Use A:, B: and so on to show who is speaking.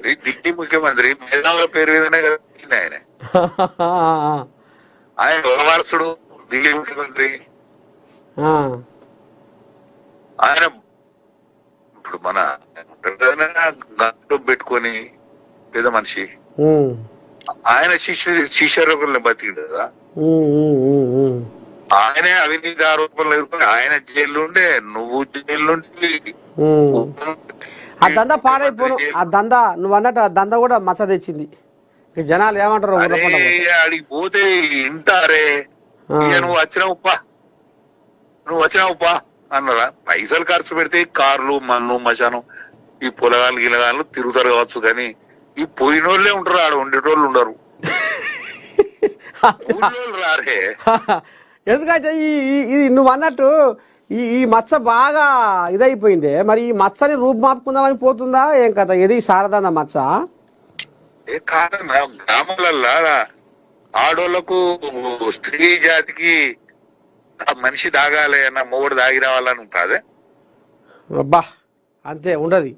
A: ఢిల్లీ ముఖ్యమంత్రి మేధావుల పేరు మీదనే కదా ఆయన. ఆయన వారసుడు ఢిల్లీ ముఖ్యమంత్రి. ఆయన ఇప్పుడు మన గంటలో పెట్టుకొని పేద మనిషి ఆయన శిష్యరోగుల్ని బతికిడు కదా. ఆయనే అవినీతి ఆరోపణలు ఎదుర్కొని ఆయన జైలుండే, నువ్వు జైలుండి
B: ఆ దందా పాడైపోను. ఆ దందా నువ్వు అన్నట్టు ఆ దందా కూడా మచ్చ తెచ్చింది. జనాలు ఏమంటారు,
A: అడిగి పోతే ఇంటారే నువ్వు వచ్చినావుపా అన్నారా. పైసలు ఖర్చు పెడితే కార్లు మన్ను మశానం ఈ పొలగాళ్ళు గిలగాళ్ళు తిరుగుతారు కావచ్చు, కానీ ఈ పోయినోళ్లే ఉంటారు, ఆడ ఉండేటోళ్ళు ఉండరు. రారే
B: ఎందుకంటే ఇది నువ్వు అన్నట్టు ఈ మచ్చ బాగా ఇదైపోయింది. మరి ఈ మచ్చని రూపుమాపుకుందామని పోతుందా ఏం కథ? ఇది సారదా మచ్చ
A: గ్రామాలల్లా ఆడోళ్లకు స్త్రీ జాతికి మనిషి తాగాలి అన్న మొగుడు తాగి రావాలని కాదే.
B: అబ్బా అంతే ఉండదు.